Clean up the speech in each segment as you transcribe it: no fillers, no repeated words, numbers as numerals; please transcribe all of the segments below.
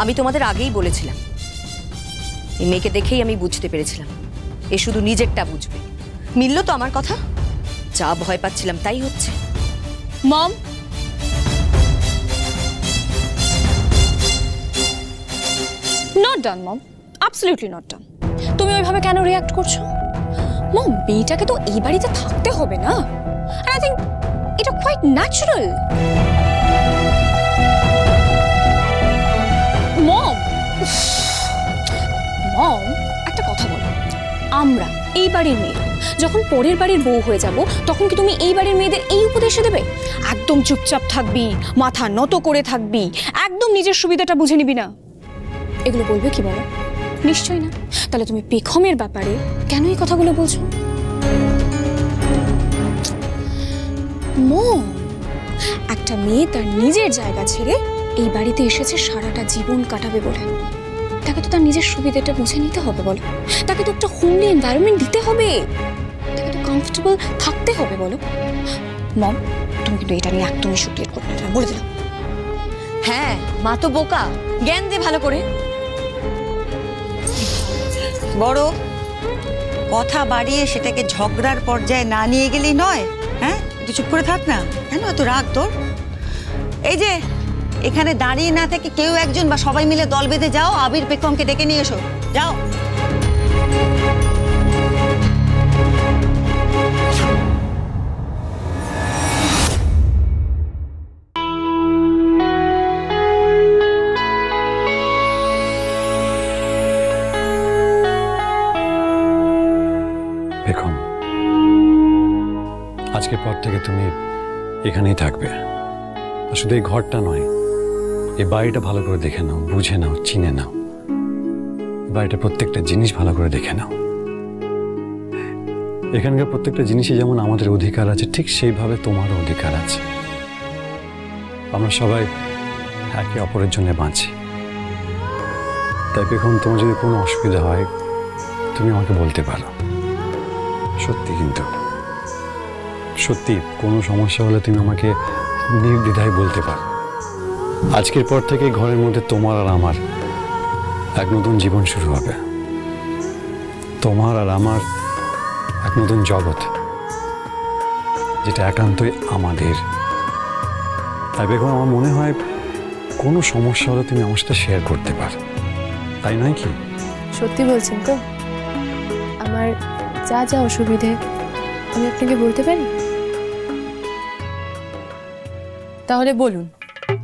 আমি তোমাদের আগেই বলেছিলাম, এই মেয়েকে দেখেই আমি বুঝতে পেরেছিলাম এ শুধু নিজেরটা বুঝবে। মিলল তো আমার কথা? যা ভয় পাচ্ছিলাম তাই হচ্ছে। Mom, not done mom, absolutely not done. তুমি ওইভাবে কেন রিঅ্যাক্ট করছো? মম, মেয়েটাকে তো এই বাড়িতে থাকতে হবে না। আই থিংক এটা কোয়াইট ন্যাচারাল। মম, মম, একটা কথা বলো, আমরা এই বাড়ির মেয়ে যখন পরের বাড়ির বউ হয়ে যাব, তখন কি তুমি এই বাড়ির মেয়েদের এই উপদেশ দেবে? একদম চুপচাপ থাকবি, মাথা নত করে থাকবি, একদম নিজের সুবিধাটা বুঝে নিবি না, এগুলো বলবে কি বলো? নিশ্চয়ই না। তাহলে তুমি পেখমের ব্যাপারে কেন এই কথাগুলো বলছো? মম, একটা মেয়ে তার নিজের জায়গা ছেড়ে এই বাড়িতে এসেছে সারাটা জীবন কাটাবে বলে, তাকে তো তার নিজের সুবিধাটা বুঝে নিতে হবে বলো। তাকে তো একটা হোমলি এনভায়রনমেন্ট দিতে হবে, তাকে তো কমফোর্টেবল থাকতে হবে বলো। মম, তুমি কিন্তু এটা নিয়ে একদমই শুটিয়ে করবে না, বলে দিলাম। হ্যাঁ, মা তো বোকা, জ্ঞান দে ভালো করে। বড় কথা বাড়িয়ে সেটাকে ঝগড়ার পর্যায়ে না নিয়ে গেলেই নয়। হ্যাঁ, একটু চুপ করে থাক না। কেন এত রাগ তোর? এই যে এখানে দাঁড়িয়ে না থেকে কেউ একজন বা সবাই মিলে দল বেঁধে যাও, আবির পেখমকে ডেকে নিয়ে এসো, যাও। পেখম, আজকের পর থেকে তুমি এখানেই থাকবে। শুধু এই ঘরটা নয়, এই বাড়িটা ভালো করে দেখে নাও, বুঝে নাও, চিনে নাও। বাড়িটার প্রত্যেকটা জিনিস ভালো করে দেখে নাও। এখানকার প্রত্যেকটা জিনিসে যেমন আমাদের অধিকার আছে, ঠিক সেইভাবে তোমারও অধিকার আছে। আমরা সবাই একে অপরের জন্য বাঁচি। তাই পেখম, তোমার যদি কোনো অসুবিধা হয় তুমি আমাকে বলতে পারো। সত্যি, কিন্তু সত্যি কোনো সমস্যা হলে তুমি আমাকে নির্দ্বিধায় বলতে পারো। আজকের পর থেকে ঘরের মধ্যে তোমার আর আমার এক নতুন জীবন শুরু হবে। তোমার আর আমার এক নতুন জগৎ, যেটা একান্তই আমাদের। তাই বেগম, আমার মনে হয় কোনো সমস্যা হলে তুমি আমার সাথে শেয়ার করতে পারো, তাই নয় কি? সত্যি বলছেন তো? আমার যা যা অসুবিধে আমি আপনাকে বলতে পারি? তাহলে বলুন,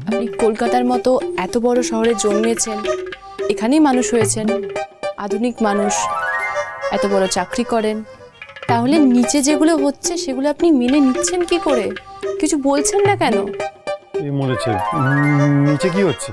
আপনি কলকাতার মতো এত বড় শহরে জন্মেছেন, এখানেই মানুষ হয়েছেন, আধুনিক মানুষ, এত বড় চাকরি করেন, তাহলে নিচে যেগুলো হচ্ছে সেগুলো আপনি মেনে নিচ্ছেন কি করে? কিছু বলছেন না কেন? এই মরেছে, নিচে কি হচ্ছে?